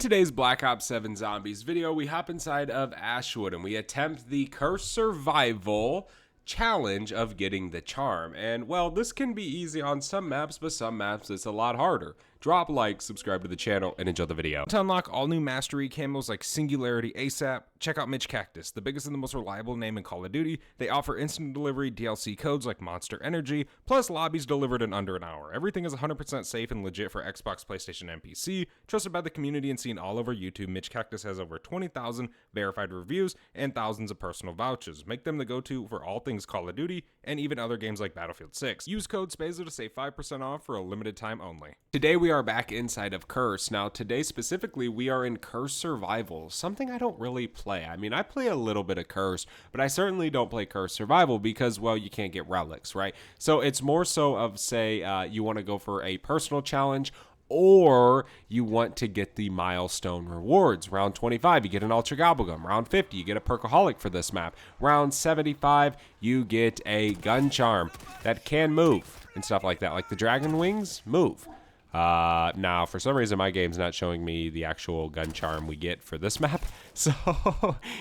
In today's Black Ops 7 Zombies video, we hop inside of Ashwood and we attempt the Curse Survival challenge of getting the charm. And well, this can be easy on some maps, but some maps it's a lot harder. Drop a like, subscribe to the channel, and enjoy the video. To unlock all new mastery camos like Singularity ASAP, check out Mitch Cactus, the biggest and the most reliable name in Call of Duty. They offer instant delivery DLC codes like Monster Energy, plus lobbies delivered in under an hour. Everything is 100% safe and legit for Xbox, PlayStation, and PC. Trusted by the community and seen all over YouTube, Mitch Cactus has over 20,000 verified reviews and thousands of personal vouchers. Make them the go-to for all things Call of Duty and even other games like Battlefield 6. Use code SPAZO to save 5% off for a limited time only. Today we are back inside of Curse. Now today specifically we are in Curse Survival, something I don't really play. I mean, I play a little bit of Curse, but I certainly don't play Curse Survival because, well, you can't get relics, right? So it's more so of, say, you want to go for a personal challenge, or you want to get the milestone rewards. Round 25, you get an Ultra Gobblegum. Round 50, you get a Perkaholic for this map. Round 75, you get a gun charm that can move and stuff like that. Like the Dragon Wings, move. Now, for some reason, my game's not showing me the actual gun charm we get for this map. So,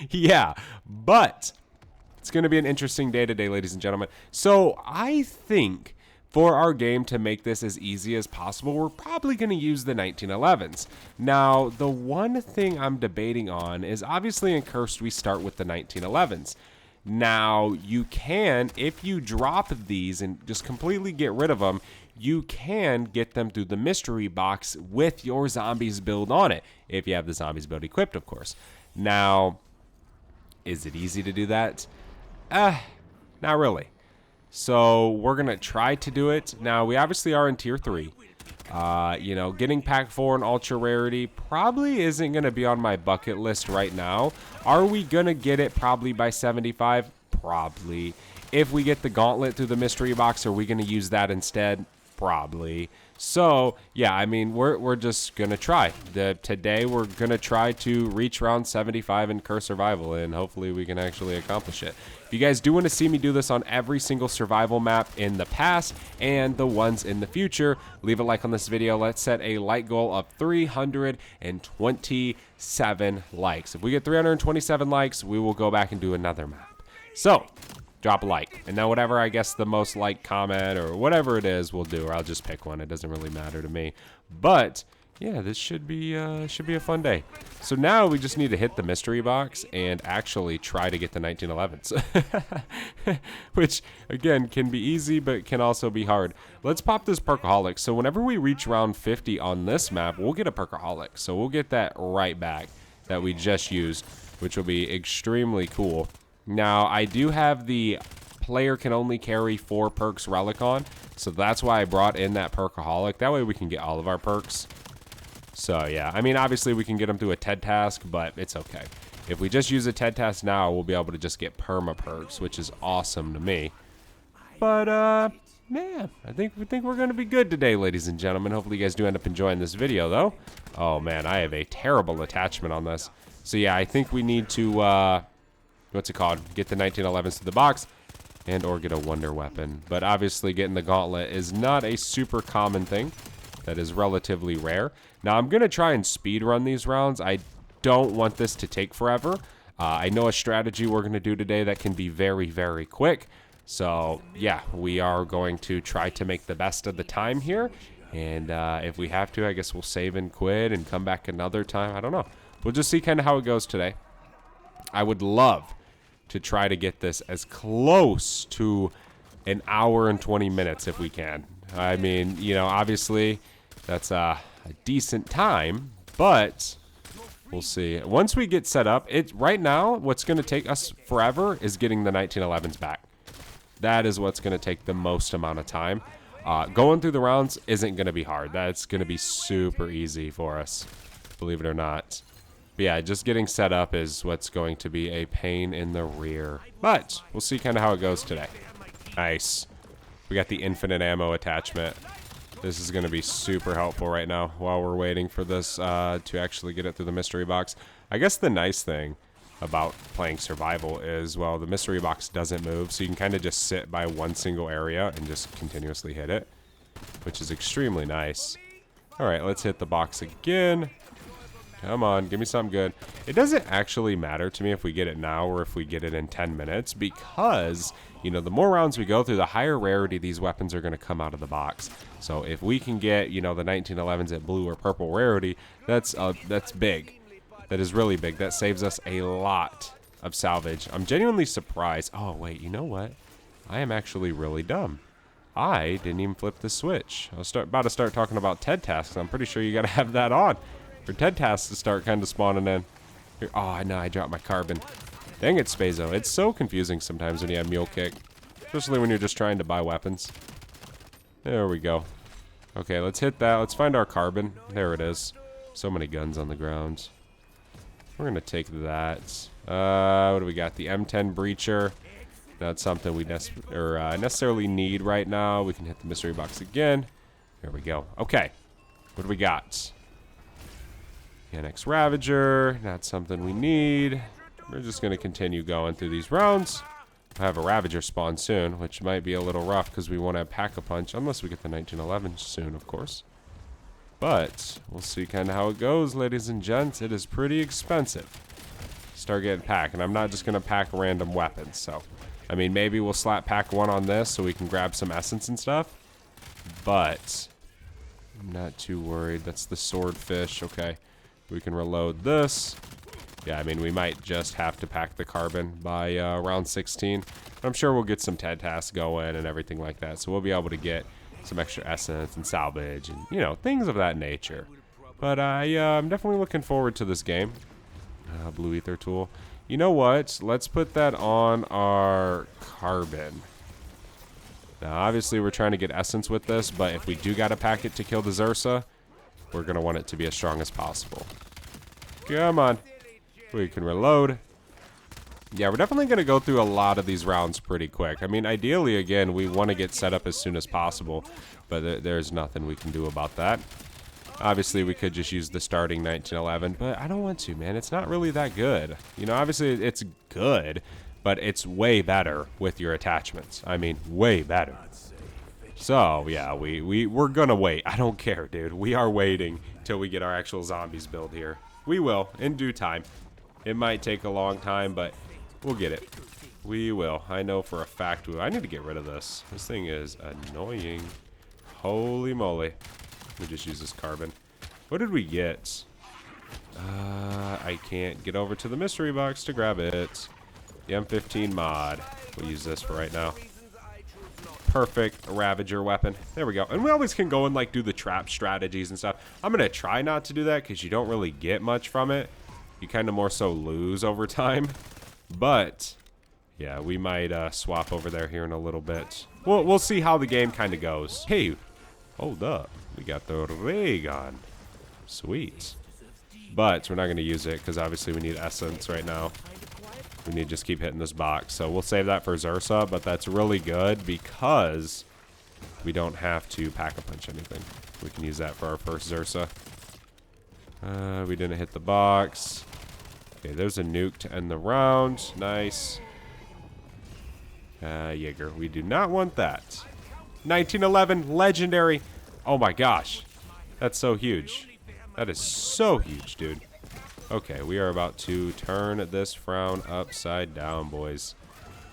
yeah. But it's going to be an interesting day today, ladies and gentlemen. So, I think for our game to make this as easy as possible, we're probably going to use the 1911s. Now, the one thing I'm debating on is obviously in Cursed, we start with the 1911s. Now, you can, if you drop these and just completely get rid of them, you can get them through the mystery box with your zombies build on it, if you have the zombies build equipped, of course. Now, is it easy to do that? Not really. So we're going to try to do it. Now, we obviously are in Tier 3. You know, getting Pack 4 and Ultra Rarity probably isn't going to be on my bucket list right now. Are we going to get it probably by 75? Probably. If we get the Gauntlet through the mystery box, are we going to use that instead? Probably. So, yeah, I mean, we're just going to try. Today, we're going to try to reach round 75 in Curse Survival, and hopefully we can actually accomplish it. If you guys do want to see me do this on every single survival map in the past and the ones in the future, leave a like on this video. Let's set a like goal of 327 likes. If we get 327 likes, we will go back and do another map. So, drop a like, and now whatever, I guess, the most like comment or whatever it is, we'll do, or I'll just pick one. It doesn't really matter to me. But yeah, this should be a fun day. So now we just need to hit the mystery box and actually try to get the 1911s, which again can be easy but can also be hard. Let's pop this Perkaholic. So whenever we reach round 50 on this map, we'll get a Perkaholic. So we'll get that right back that we just used, which will be extremely cool. Now, I do have the player can only carry 4 perks relic on, so that's why I brought in that Perkaholic. That way we can get all of our perks. So, yeah, I mean, obviously we can get them through a TED task, but it's okay. If we just use a TED task now, we'll be able to just get perma perks, which is awesome to me. But, man, I think we're going to be good today, ladies and gentlemen. Hopefully you guys do end up enjoying this video, though. Oh, man, I have a terrible attachment on this. So, yeah, I think we need to, what's it called? Get the 1911s to the box and or get a wonder weapon. But obviously getting the gauntlet is not a super common thing. That is relatively rare. Now I'm going to try and speed run these rounds. I don't want this to take forever. I know a strategy we're going to do today that can be very, very quick. So yeah, we are going to try to make the best of the time here. And if we have to, I guess we'll save and quit and come back another time. I don't know. We'll just see kind of how it goes today. I would love to try to get this as close to an hour and 20 minutes if we can. I mean, you know, obviously that's a decent time, but we'll see. Once we get set up, right now what's going to take us forever is getting the 1911s back. That is what's going to take the most amount of time. Going through the rounds isn't going to be hard. That's going to be super easy for us, believe it or not. But yeah, just getting set up is what's going to be a pain in the rear. But we'll see kind of how it goes today. Nice. We got the infinite ammo attachment. This is going to be super helpful right now while we're waiting for this to actually get it through the mystery box. I guess the nice thing about playing survival is, well, the mystery box doesn't move, so you can kind of just sit by one single area and just continuously hit it, which is extremely nice. All right, let's hit the box again. Come on, give me something good. It doesn't actually matter to me if we get it now or if we get it in 10 minutes because, you know, the more rounds we go through, the higher rarity these weapons are going to come out of the box. So if we can get, you know, the 1911s at blue or purple rarity, that's big. That is really big. That saves us a lot of salvage. I'm genuinely surprised. Oh, wait, you know what? I am actually really dumb. I didn't even flip the switch. I was about to start talking about TED tasks. I'm pretty sure you got to have that on for TED tasks to start kind of spawning in. Here, oh, no, I dropped my carbon. Dang it, Spazo. It's so confusing sometimes when you have mule kick, especially when you're just trying to buy weapons. There we go. Okay, let's hit that. Let's find our carbon. There it is. So many guns on the ground. We're going to take that. What do we got? The M10 breacher. Not something we necessarily need right now. We can hit the mystery box again. There we go. Okay. What do we got? NX Ravager. Not something we need. We're just going to continue going through these rounds. I have a Ravager spawn soon, which might be a little rough because we want to Pack-a-Punch, unless we get the 1911 soon, of course. But we'll see kind of how it goes, ladies and gents. It is pretty expensive. Start getting pack, and I'm not just going to pack random weapons, so... I mean, maybe we'll slap pack one on this so we can grab some essence and stuff. But I'm not too worried. That's the swordfish. Okay. We can reload this. Yeah, I mean, we might just have to pack the carbon by round 16. I'm sure we'll get some TED tasks going and everything like that. So we'll be able to get some extra essence and salvage and, you know, things of that nature. But I'm definitely looking forward to this game. Blue ether tool. You know what? Let's put that on our carbon. Now, obviously, we're trying to get essence with this, but if we do got to pack it to kill the Zursa, we're going to want it to be as strong as possible. Come on. We can reload. Yeah, we're definitely going to go through a lot of these rounds pretty quick. I mean, ideally, again, we want to get set up as soon as possible, but there's nothing we can do about that. Obviously, we could just use the starting 1911, but I don't want to, man. It's not really that good. You know, obviously, it's good, but it's way better with your attachments. I mean, way better. So, yeah, we're gonna wait. I don't care, dude. We are waiting till we get our actual zombies build here. We will, in due time. It might take a long time, but we'll get it. We will. I know for a fact we will. I need to get rid of this. This thing is annoying. Holy moly. We just use this carbon. What did we get? I can't get over to the mystery box to grab it. The M15 mod. We'll use this for right now. Perfect Ravager weapon. There we go. And we always can go and like do the trap strategies and stuff. I'm going to try not to do that because you don't really get much from it. You kind of more so lose over time. But yeah, we might swap over there here in a little bit. We'll see how the game kind of goes. Hey, hold up. We got the ray gun. Sweet. But we're not going to use it because obviously we need essence right now. We need to just keep hitting this box. So we'll save that for Zursa, but that's really good because we don't have to Pack-a-Punch anything. We can use that for our first Zursa. We didn't hit the box. Okay, there's a nuke to end the round. Nice. Jaeger. We do not want that. 1911 legendary. Oh my gosh. That's so huge. That is so huge, dude. Okay, we are about to turn this frown upside down, boys.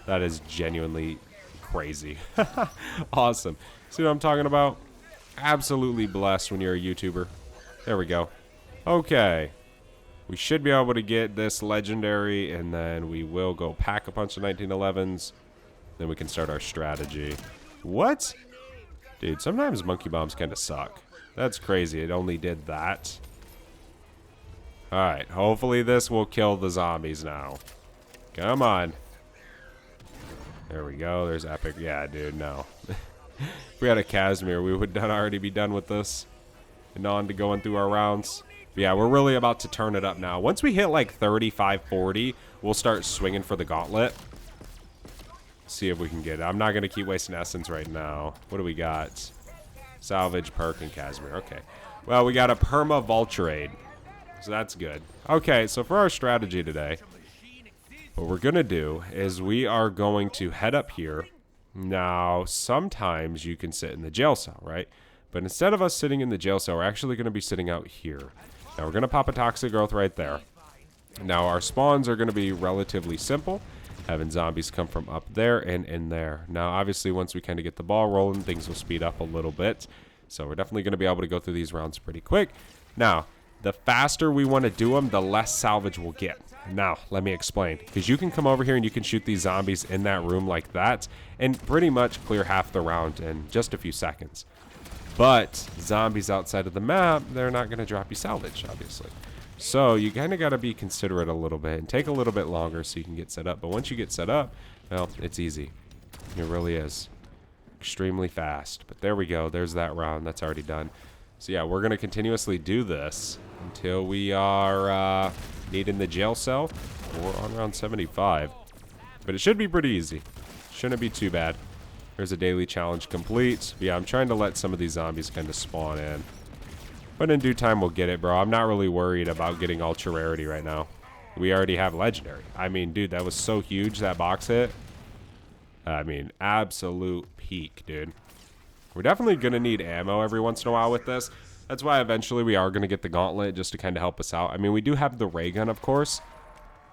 That is genuinely crazy. Awesome. See what I'm talking about? Absolutely blessed when you're a YouTuber. There we go. Okay. We should be able to get this legendary, and then we will go Pack-a-Punch of 1911s. Then we can start our strategy. What? Dude, sometimes monkey bombs kind of suck. That's crazy. It only did that. Alright, hopefully this will kill the zombies now. Come on. There we go. There's epic. Yeah, dude, no. If we had a Casimir, we would already be done with this. And on to going through our rounds. But yeah, we're really about to turn it up now. Once we hit like 35, 40, we'll start swinging for the gauntlet. See if we can get it. I'm not going to keep wasting essence right now. What do we got? Salvage, perk, and Casimir. Okay. Well, we got a perma Vulturade. So that's good. Okay, so for our strategy today, what we're going to do is we are going to head up here. Now, sometimes you can sit in the jail cell, right? But instead of us sitting in the jail cell, we're actually going to be sitting out here. Now we're going to pop a toxic growth right there. Now our spawns are going to be relatively simple. Having zombies come from up there and in there. Now obviously once we kind of get the ball rolling, things will speed up a little bit. So we're definitely going to be able to go through these rounds pretty quick. Now, the faster we want to do them, the less salvage we'll get. Now, let me explain. Because you can come over here and you can shoot these zombies in that room like that and pretty much clear half the round in just a few seconds. But zombies outside of the map, they're not going to drop you salvage, obviously. So you kind of got to be considerate a little bit and take a little bit longer so you can get set up. But once you get set up, well, it's easy. It really is. Extremely fast. But there we go. There's that round. That's already done. So yeah, we're going to continuously do this until we are needing the jail cell. We're on round 75. But it should be pretty easy. Shouldn't be too bad. There's a daily challenge complete. But yeah, I'm trying to let some of these zombies kind of spawn in. But in due time, we'll get it, bro. I'm not really worried about getting ultra rarity right now. We already have legendary. I mean, dude, that was so huge, that box hit. I mean, absolute peak, dude. We're definitely going to need ammo every once in a while with this. That's why eventually we are going to get the gauntlet just to kind of help us out. I mean, we do have the ray gun, of course.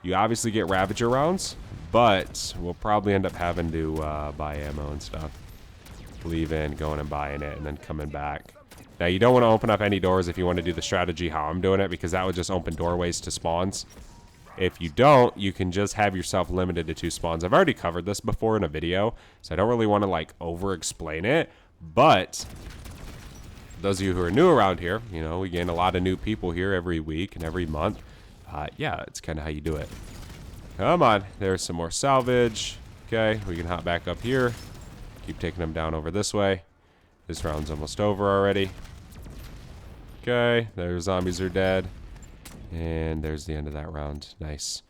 You obviously get Ravager rounds, but we'll probably end up having to buy ammo and stuff. Leaving, going and buying it, and then coming back. Now, you don't want to open up any doors if you want to do the strategy how I'm doing it, because that would just open doorways to spawns. If you don't, you can just have yourself limited to 2 spawns. I've already covered this before in a video, so I don't really want to, like, over-explain it. But those of you who are new around here, you know, we gain a lot of new people here every week and every month. Yeah, it's kind of how you do it. Come on. There's some more salvage. Okay, we can hop back up here. Keep taking them down over this way. This round's almost over already. Okay, their zombies are dead. And there's the end of that round. Nice.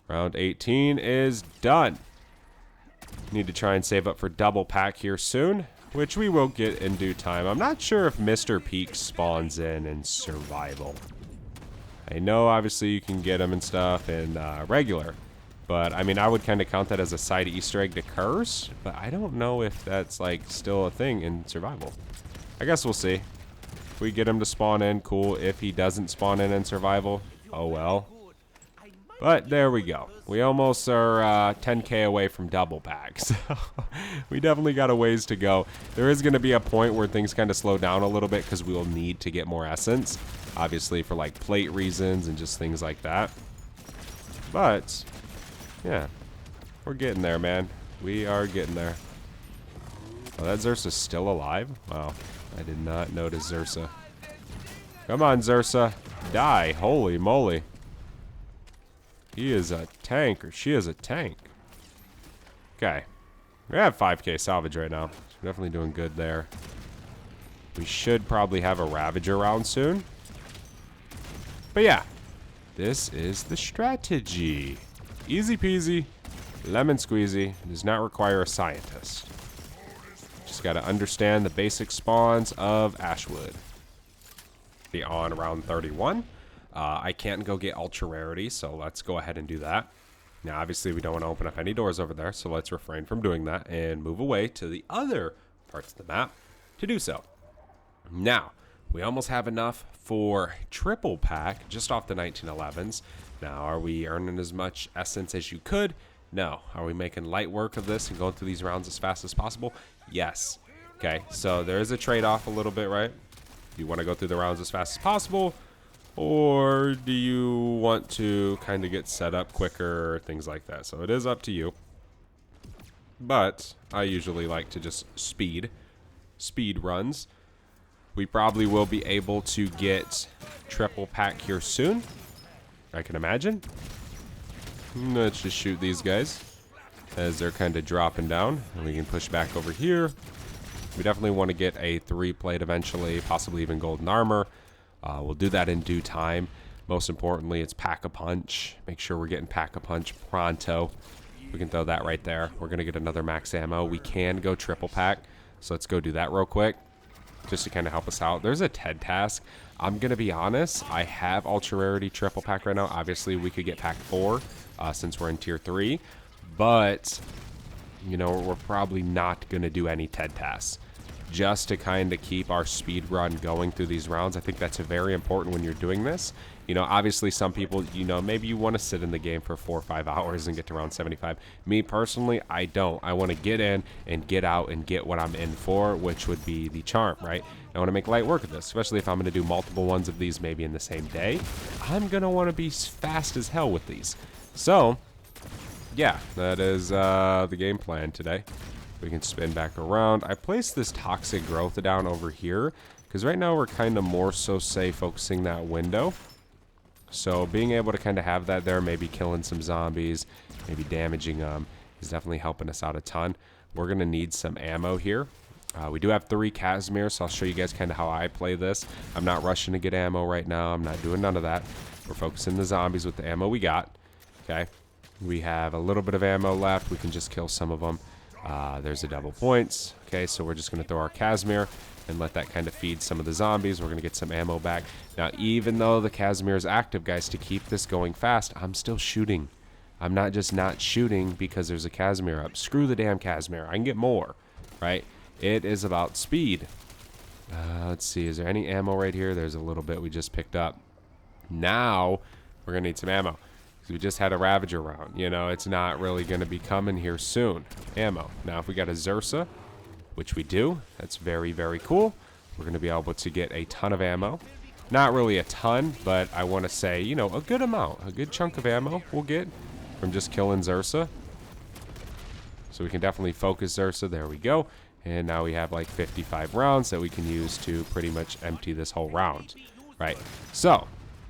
Round 18 is done. Need to try and save up for double pack here soon, which we will get in due time. I'm not sure if Mr. Peak spawns in survival. I know obviously you can get them and stuff in regular, but I mean I would kind of count that as a side Easter egg to curse, but I don't know if that's like still a thing in survival. I guess we'll see. If we get him to spawn in, cool. If he doesn't spawn in survival, oh well. But there we go. We almost are 10k away from double packs. So we definitely got a ways to go. There is going to be a point where things kind of slow down a little bit because we will need to get more essence. Obviously for like plate reasons and just things like that. But yeah, we're getting there, man. We are getting there. Oh, that Zersa's still alive? Wow, I did not notice Zersa. Come on, Zersa. Die. Holy moly. He is a tank, or she is a tank. Okay. We have 5k salvage right now. So we're definitely doing good there. We should probably have a Ravager round soon. But yeah. This is the strategy. Easy peasy. Lemon squeezy. Does not require a scientist. Just got to understand the basic spawns of Ashwood. Be on round 31. I can't go get ultra rarity, so let's go ahead and do that. Now, obviously, we don't want to open up any doors over there, so let's refrain from doing that and move away to the other parts of the map to do so. Now, we almost have enough for triple pack just off the 1911s. Now, are we earning as much essence as you could? No. Are we making light work of this and going through these rounds as fast as possible? Yes. Okay, so there is a trade-off a little bit, right? You want to go through the rounds as fast as possible, or do you want to kind of get set up quicker, things like that? So it is up to you. But I usually like to just speed runs. We probably will be able to get triple pack here soon, I can imagine. Let's just shoot these guys as they're kind of dropping down, and we can push back over here. We definitely want to get a 3-plate eventually, possibly even golden armor. We'll do that in due time. Most importantly, it's Pack-a-Punch. Make sure we're getting Pack-a-Punch pronto. We can throw that right there. We're going to get another max ammo. We can go triple pack, so let's go do that real quick just to kind of help us out. There's a TED task. I'm going to be honest. I have ultra rarity triple pack right now. Obviously, we could get pack 4 since we're in tier 3, but you know, we're probably not going to do any TED tasks. just to kind of keep our speed run going through these rounds. I think that's very important when you're doing this. You know, obviously some people, you know, maybe you want to sit in the game for 4 or 5 hours and get to round 75. Me personally, I don't. I want to get in and get out and get what I'm in for, which would be the charm, right? I want to make light work of this, especially if I'm going to do multiple ones of these maybe in the same day. I'm going to want to be fast as hell with these. So, yeah, that is the game plan today. We can spin back around. I placed this toxic growth down over here because right now we're kind of more so, say, focusing that window. So being able to kind of have that there, maybe killing some zombies, maybe damaging them, is definitely helping us out a ton. We're going to need some ammo here. We do have 3 Casimir, so I'll show you guys kind of how I play this. I'm not rushing to get ammo right now. I'm not doing none of that. We're focusing the zombies with the ammo we got. Okay. We have a little bit of ammo left. We can just kill some of them. There's a double points. Okay, so we're just going to throw our Casimir and let that kind of feed some of the zombies. We're going to get some ammo back. Now, even though the Casimir is active, guys, to keep this going fast, I'm still shooting. I'm not just not shooting because there's a Casimir up. Screw the damn Casimir. I can get more, right? It is about speed. Let's see. Is there any ammo right here? There's a little bit we just picked up. Now, we're going to need some ammo. We just had a Ravager round. You know, it's not really going to be coming here soon. Ammo. Now, if we got a Zersa, which we do, that's very, very cool. We're going to be able to get a ton of ammo. Not really a ton, but I want to say, you know, a good amount. A good chunk of ammo we'll get from just killing Zersa. So we can definitely focus Zersa. There we go. And now we have like 55 rounds that we can use to pretty much empty this whole round. Right? So,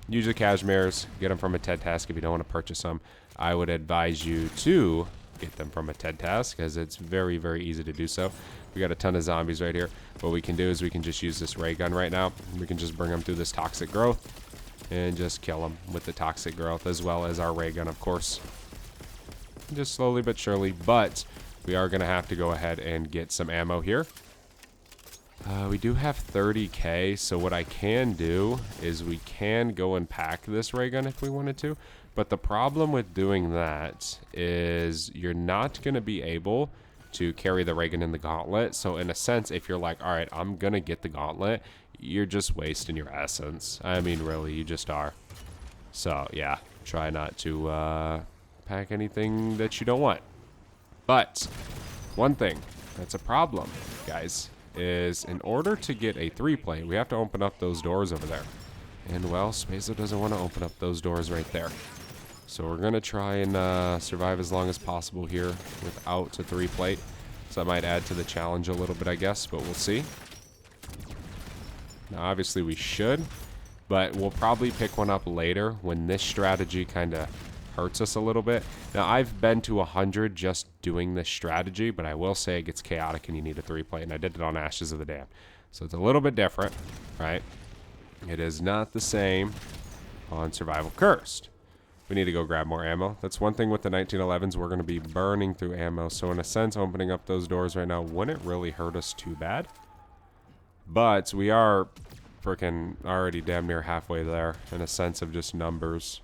use your Cashmeres, get them from a TED task. If you don't want to purchase them, I would advise you to get them from a TED task because it's very, very easy to do so. We got a ton of zombies right here. What we can do is we can just use this ray gun right now. We can just bring them through this toxic growth and just kill them with the toxic growth as well as our ray gun, of course. Just slowly but surely, but we are going to have to go ahead and get some ammo here. We do have 30k, so what I can do is we can go and pack this ray gun if we wanted to. But the problem with doing that is you're not going to be able to carry the ray gun in the gauntlet. So in a sense, if you're like, all right, I'm going to get the gauntlet, you're just wasting your essence. I mean, really, you just are. So yeah, try not to pack anything that you don't want. But one thing that's a problem, guys, is in order to get a 3-play, we have to open up those doors over there. And, well, Spazo doesn't want to open up those doors right there. So we're going to try and survive as long as possible here without a 3-plate. So that might add to the challenge a little bit, I guess, but we'll see. Now, obviously, we should, but we'll probably pick one up later when this strategy kind of hurts us a little bit. Now, I've been to 100 just doing this strategy, but I will say it gets chaotic and you need a 3-plate, and I did it on Ashes of the Damned. So it's a little bit different, right? It is not the same on Survival Cursed. We need to go grab more ammo. That's one thing with the 1911s. We're going to be burning through ammo, so in a sense, opening up those doors right now wouldn't really hurt us too bad. But we are freaking already damn near halfway there in a sense of just numbers.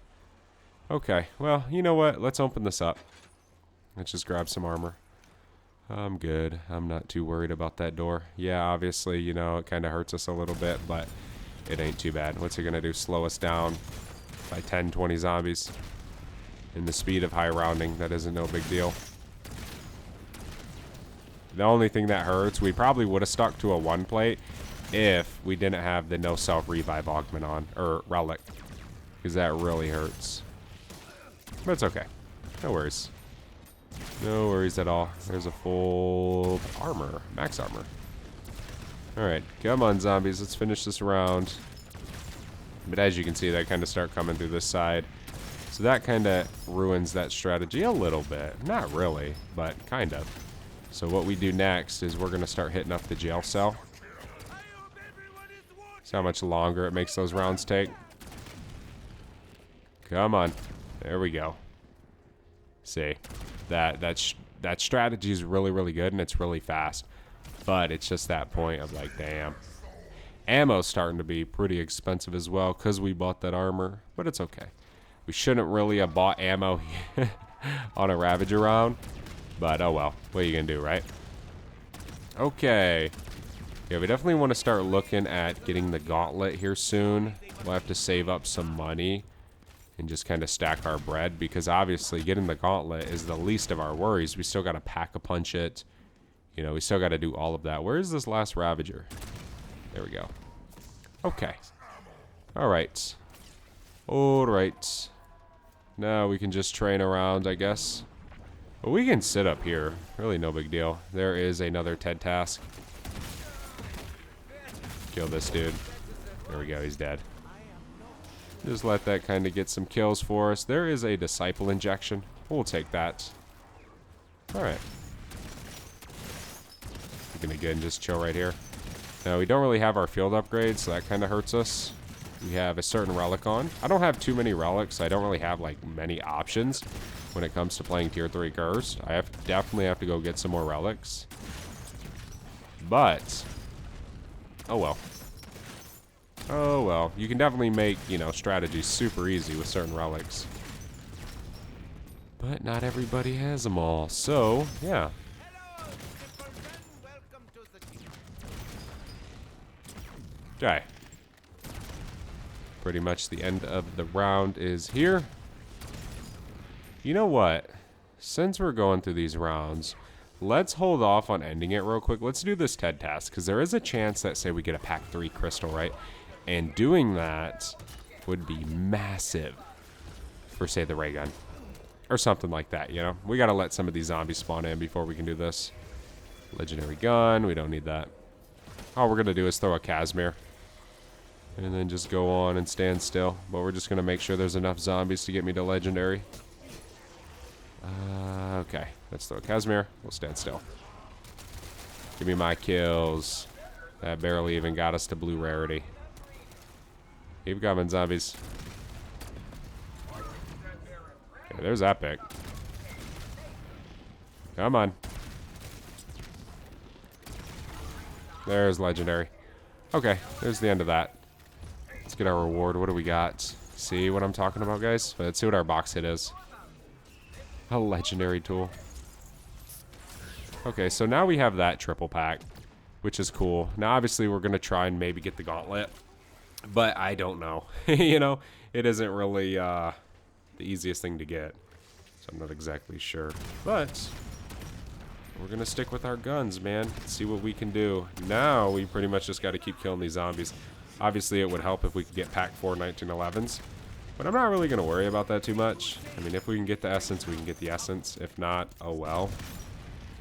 Okay, well, you know what? Let's open this up. Let's just grab some armor. I'm good. I'm not too worried about that door. Yeah, obviously, you know, it kind of hurts us a little bit, but it ain't too bad. What's it going to do? Slow us down by 10, 20 zombies. In the speed of high rounding, that isn't no big deal. The only thing that hurts, we probably would have stuck to a 1-plate if we didn't have the no self-revive augment on, or relic, because that really hurts. But it's okay. No worries. No worries at all. There's a full armor. Max armor. Alright. Come on, zombies. Let's finish this round. But as you can see, they kind of start coming through this side. So that kind of ruins that strategy a little bit. Not really, but kind of. So what we do next is we're going to start hitting up the jail cell. See how much longer it makes those rounds take. Come on. There we go. See, that strategy is really, really good, and it's really fast. But it's just that point of like, damn. Ammo's starting to be pretty expensive as well because we bought that armor, but it's okay. We shouldn't really have bought ammo on a Ravager round, but oh well. What are you going to do, right? Okay. Yeah, we definitely want to start looking at getting the gauntlet here soon. We'll have to save up some money and just kind of stack our bread, because obviously getting the gauntlet is the least of our worries. We still got to pack-a-punch it. You know, we still got to do all of that. Where is this last Ravager? There we go. Okay. All right. All right. Now we can just train around, I guess. But we can sit up here. Really no big deal. There is another TED task. Kill this dude. There we go. He's dead. Just let that kind of get some kills for us. There is a disciple injection. We'll take that. All right. We're gonna go and just chill right here. Now we don't really have our field upgrades, so that kind of hurts us. We have a certain relic on. I don't have too many relics, so I don't really have like many options when it comes to playing tier 3 cursed. I definitely have to go get some more relics. But oh well. Oh well. You can definitely make, you know, strategies super easy with certain relics. But not everybody has them all. So, yeah. Okay. Pretty much the end of the round is here. You know what? Since we're going through these rounds, let's hold off on ending it real quick. Let's do this TED task, because there is a chance that, say, we get a pack 3 crystal, right? And doing that would be massive for, say, the ray gun. Or something like that, you know? We got to let some of these zombies spawn in before we can do this. Legendary gun. We don't need that. All we're going to do is throw a Casimir. And then just go on and stand still. But we're just going to make sure there's enough zombies to get me to legendary. Okay. Let's throw a Casimir. We'll stand still. Give me my kills. That barely even got us to blue rarity. Keep coming, zombies. Okay, there's Epic. Come on. There's legendary. Okay, there's the end of that. Let's get our reward. What do we got? See what I'm talking about, guys? Let's see what our box hit is. A legendary tool. Okay, so now we have that triple pack, which is cool. Now, obviously, we're going to try and maybe get the gauntlet, but I don't know. You know, it isn't really the easiest thing to get, so I'm not exactly sure. But we're going to stick with our guns, man. See what we can do. Now, we pretty much just got to keep killing these zombies. Obviously, it would help if we could get pack 4 1911s. But I'm not really going to worry about that too much. I mean, if we can get the essence, we can get the essence. If not, oh well.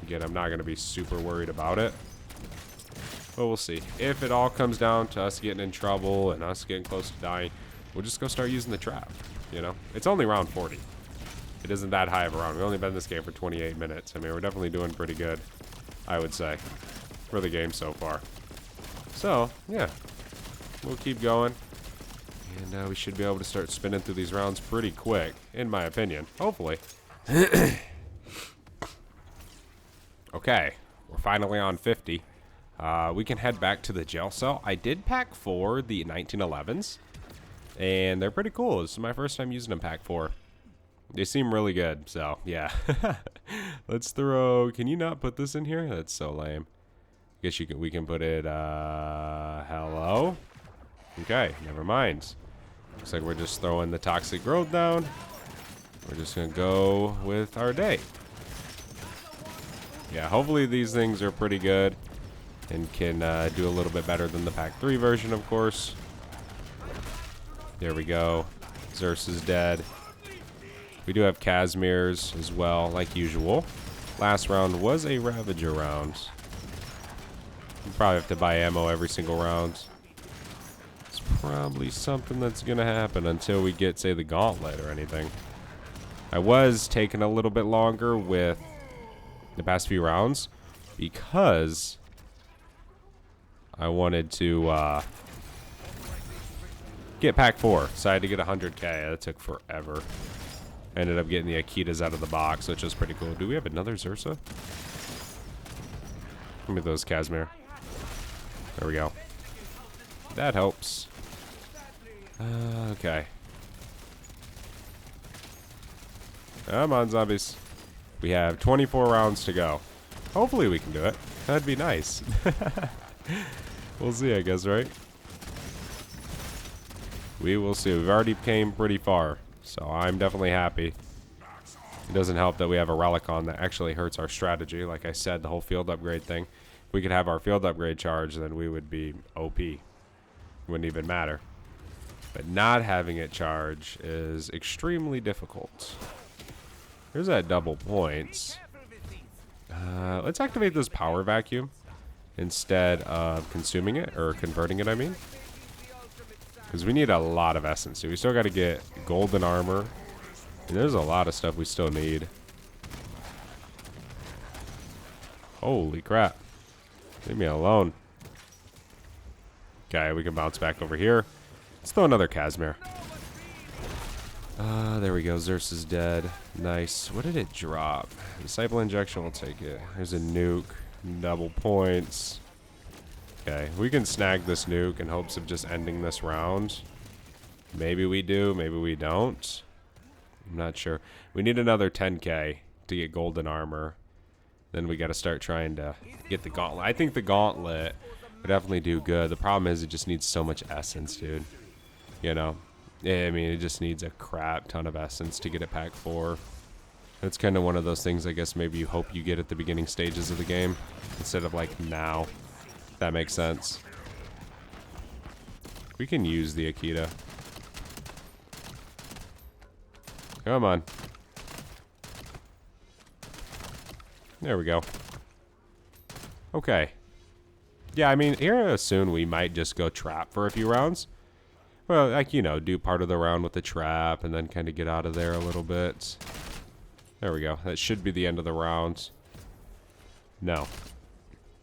Again, I'm not going to be super worried about it. But we'll see. If it all comes down to us getting in trouble and us getting close to dying, we'll just go start using the trap. You know? It's only round 40. It isn't that high of a round. We've only been in this game for 28 minutes. I mean, we're definitely doing pretty good, I would say, for the game so far. So, yeah. We'll keep going. And we should be able to start spinning through these rounds pretty quick, in my opinion. Hopefully. Okay. We're finally on 50. We can head back to the jail cell. I did pack 4 the 1911s. And they're pretty cool. This is my first time using them pack 4. They seem really good. So, yeah. Let's throw... Can you not put this in here? That's so lame. Guess you can. We can put it... hello? Okay, never mind. Looks like we're just throwing the toxic growth down. We're just gonna go with our day. Yeah, hopefully these things are pretty good and can do a little bit better than the pack 3 version, of course. There we go. Zerus is dead. We do have Casimirs as well, like usual. Last round was a Ravager round. You probably have to buy ammo every single round. Probably something that's gonna happen until we get, say, the gauntlet or anything. I was taking a little bit longer with the past few rounds because I wanted to get pack 4, so I had to get 100k. That took forever. I ended up getting the Akitas out of the box, which was pretty cool. Do we have another Zersa? Give me those Casimir. There we go. That helps. Okay. Come on, zombies. We have 24 rounds to go. Hopefully we can do it. That'd be nice. We'll see, I guess, right? We will see. We've already came pretty far, so I'm definitely happy. It doesn't help that we have a relic on that actually hurts our strategy. Like I said, the whole field upgrade thing. If we could have our field upgrade charge, then we would be OP. Wouldn't even matter. But not having it charge is extremely difficult. Here's that double points. Let's activate this power vacuum instead of consuming it, or converting it, I mean. Because we need a lot of essence. So we still got to get golden armor. And there's a lot of stuff we still need. Holy crap. Leave me alone. Okay, we can bounce back over here. Let's throw another Casimir. There we go. Zeus is dead. Nice. What did it drop? Disciple injection, we'll take it. There's a nuke. Double points. Okay, we can snag this nuke in hopes of just ending this round. Maybe we do, maybe we don't. I'm not sure. We need another 10k to get golden armor. Then we got to start trying to get the gauntlet. I think the gauntlet would definitely do good. The problem is it just needs so much essence, dude. You know? I mean, it just needs a crap ton of essence to get it pack 4. It's kind of one of those things, I guess, maybe you hope you get at the beginning stages of the game instead of like now. If that makes sense. We can use the Akita. Come on. There we go. Okay. Yeah, I mean, here soon we might just go trap for a few rounds. Well, like, you know, do part of the round with the trap and then kind of get out of there a little bit. There we go. That should be the end of the round. No.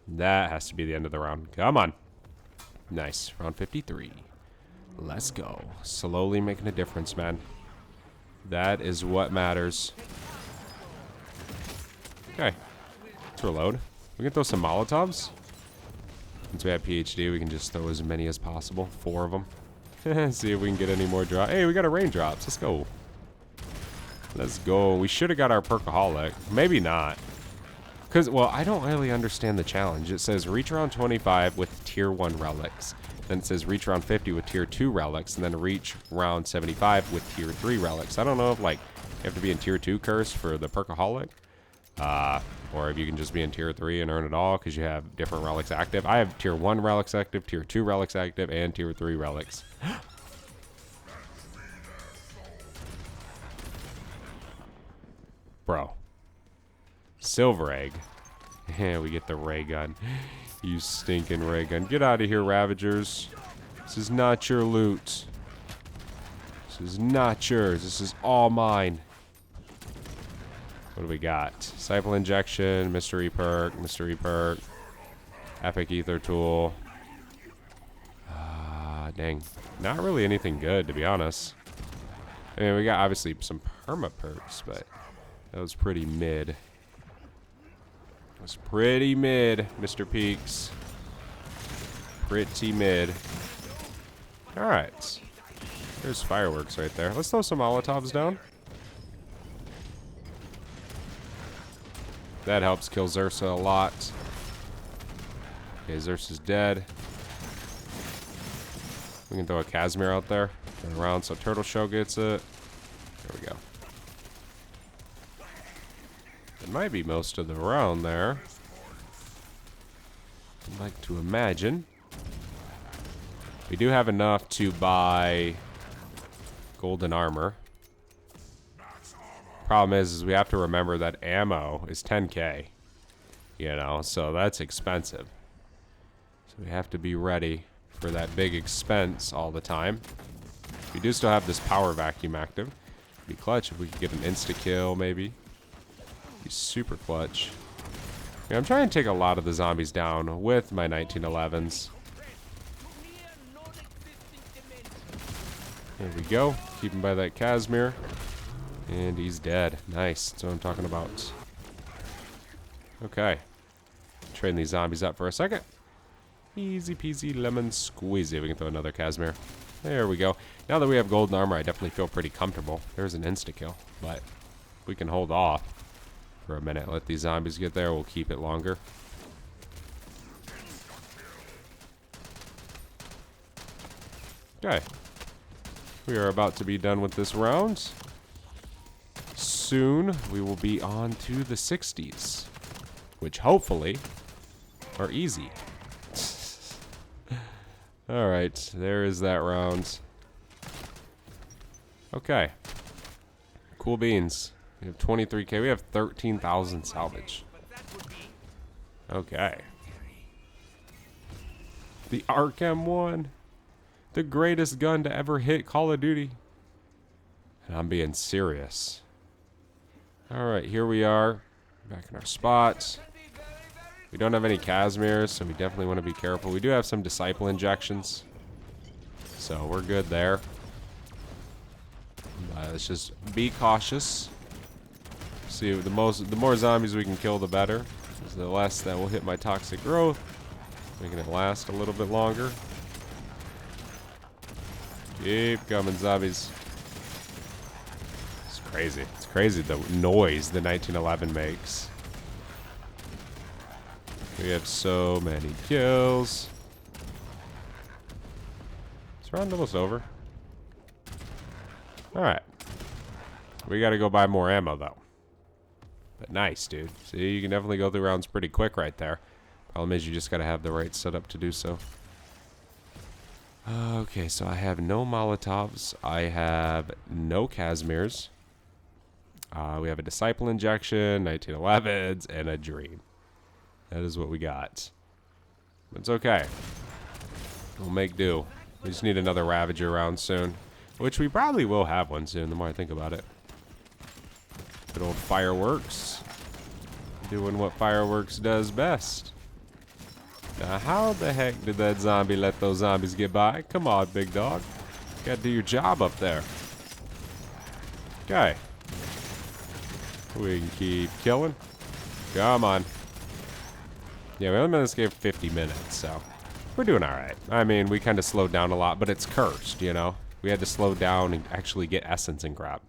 That has to be the end of the round. Come on. Nice. Round 53. Let's go. Slowly making a difference, man. That is what matters. Okay. Let's reload. We can throw some Molotovs. Since we have PhD, we can just throw as many as possible. 4 of them. See if we can get any more drop. Hey, we got a raindrops. Let's go. Let's go. We should have got our Perkaholic. Maybe not. Because, well, I don't really understand the challenge. It says reach around 25 with tier 1 relics. Then it says reach around 50 with tier 2 relics. And then reach around 75 with tier 3 relics. I don't know if, like, you have to be in tier 2 curse for the Perkaholic. Or if you can just be in tier 3 and earn it all because you have different relics active. I have tier 1 relics active, tier 2 relics active, and tier 3 relics. Bro. Silver egg. Yeah, we get the ray gun. You stinking ray gun. Get out of here, Ravagers. This is not your loot. This is not yours. This is all mine. What do we got? Disciple injection, mystery perk, epic ether tool. Dang. Not really anything good, to be honest. I mean, we got obviously some perma perks, but that was pretty mid. It was pretty mid, Mr. Peaks. Pretty mid. Alright. There's fireworks right there. Let's throw some Molotovs down. That helps kill Zersa a lot. Okay, Zersa's dead. We can throw a Casimir out there. Turn around so Turtle Show gets it. There we go. It might be most of the round there. I'd like to imagine. We do have enough to buy golden armor. Problem is we have to remember that ammo is 10k. You know, so that's expensive. So we have to be ready for that big expense all the time. We do still have this power vacuum active. It'd be clutch if we could get an insta-kill, maybe. Be super clutch. Yeah, I'm trying to take a lot of the zombies down with my 1911s. There we go. Keep him by that Casimir. And he's dead. Nice. That's what I'm talking about. Okay. Train these zombies up for a second. Easy peasy lemon squeezy. We can throw another Casimir. There we go. Now that we have golden armor, I definitely feel pretty comfortable. There's an insta-kill, but we can hold off for a minute. Let these zombies get there. We'll keep it longer. Okay. We are about to be done with this round. Soon, we will be on to the 60s, which hopefully are easy. All right, there is that round. Okay. Cool beans. We have 23k. We have 13,000 salvage. Okay. The ARC M1. The greatest gun to ever hit Call of Duty. And I'm being serious. Alright, here we are. Back in our spots. We don't have any Casimir's, so we definitely want to be careful. We do have some Disciple injections. So we're good there. Let's just be cautious. See, the more zombies we can kill, the better. The less that will hit my toxic growth, making it last a little bit longer. Keep coming, zombies. It's crazy. It's crazy the noise the 1911 makes. We have so many kills. This round almost over. Alright. We gotta go buy more ammo, though. But nice, dude. See, you can definitely go through rounds pretty quick right there. Problem is, you just gotta have the right setup to do so. Okay, so I have no Molotovs. I have no Casimirs. We have a Disciple injection, 1911s, and a Dream. That is what we got. It's okay. We'll make do. We just need another Ravager round soon. Which we probably will have one soon, the more I think about it. Good old Fireworks. Doing what Fireworks does best. Now, how the heck did that zombie let those zombies get by? Come on, big dog. Gotta do your job up there. Okay. We can keep killing. Come on. Yeah, we only been in this game 50 minutes, so we're doing alright. I mean, we kind of slowed down a lot, but it's cursed, you know? We had to slow down and actually get essence and crap.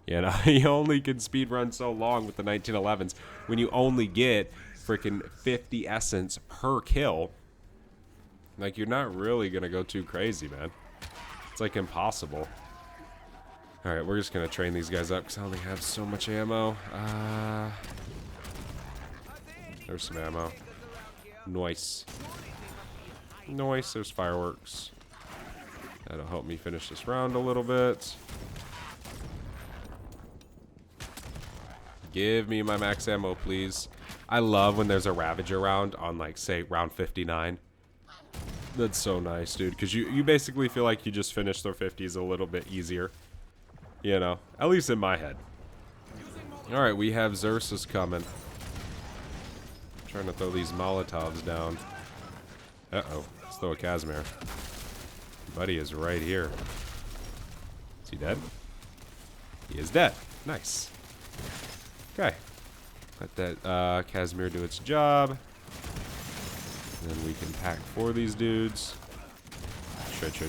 You know, you only can speedrun so long with the 1911s when you only get freaking 50 essence per kill. Like, you're not really gonna go too crazy, man. It's like impossible. Alright, we're just gonna train these guys up because I only have so much ammo. There's some ammo. Nice. Nice, there's Fireworks. That'll help me finish this round a little bit. Give me my max ammo, please. I love when there's a Ravager round on, like, say, round 59. That's so nice, dude, because you basically feel like you just finished their 50s a little bit easier. You know, at least in my head. Alright, we have Xerxes coming. Trying to throw these Molotovs down. Uh-oh. Let's throw a Casimir. Buddy is right here. Is he dead? He is dead. Nice. Okay. Let that Casimir do its job. Then we can pack for these dudes. Let's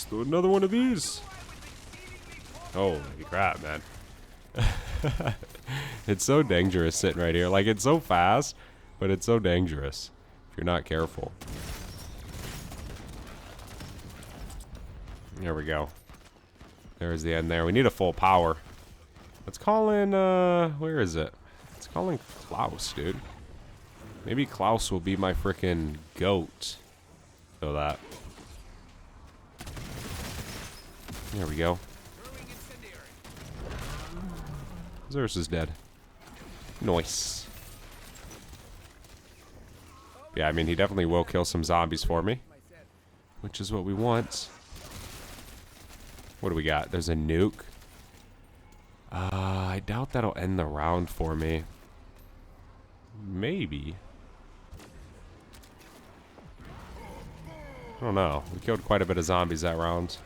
throw another one of these. Holy crap, man. It's so dangerous sitting right here. Like, it's so fast, but it's so dangerous if you're not careful. There we go. There's the end there. We need a full power. Let's call in, where is it? Let's call in Klaus, dude. Maybe Klaus will be my frickin' goat. So that. There we go. Xerxes is dead. Nice. Yeah, I mean, he definitely will kill some zombies for me. Which is what we want. What do we got? There's a nuke. I doubt that'll end the round for me. Maybe. I don't know. We killed quite a bit of zombies that round.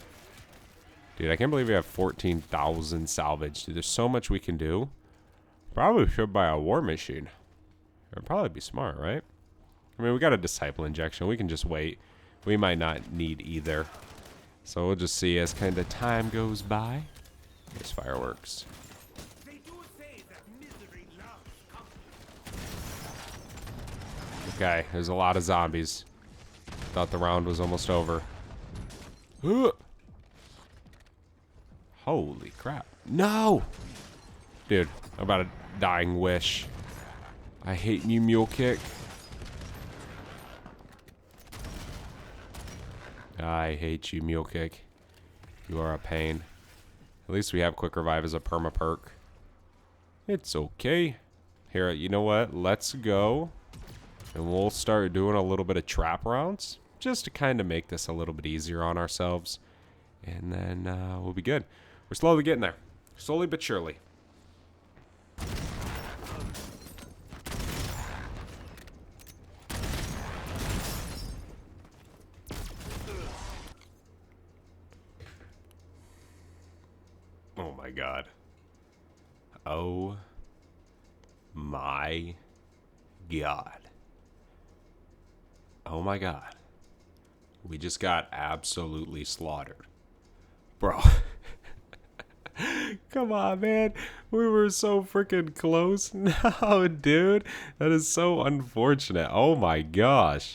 Dude, I can't believe we have 14,000 salvage. Dude, there's so much we can do. Probably should buy a war machine. It'd probably be smart, right? I mean, we got a Disciple injection. We can just wait. We might not need either. So we'll just see as kind of time goes by. There's Fireworks. Okay, there's a lot of zombies. Thought the round was almost over. Holy crap. No! Dude, I'm about a dying wish. I hate you, mule kick. I hate you, mule kick. You are a pain. At least we have quick revive as a perma perk. It's okay. Here, you know what? Let's go. And we'll start doing a little bit of trap rounds. Just to kind of make this a little bit easier on ourselves. And then we'll be good. We're slowly getting there. Slowly but surely. Oh my god. Oh my god. Oh my god. We just got absolutely slaughtered. Bro. Come on, man. We were so freaking close. No, dude. That is so unfortunate. Oh my gosh.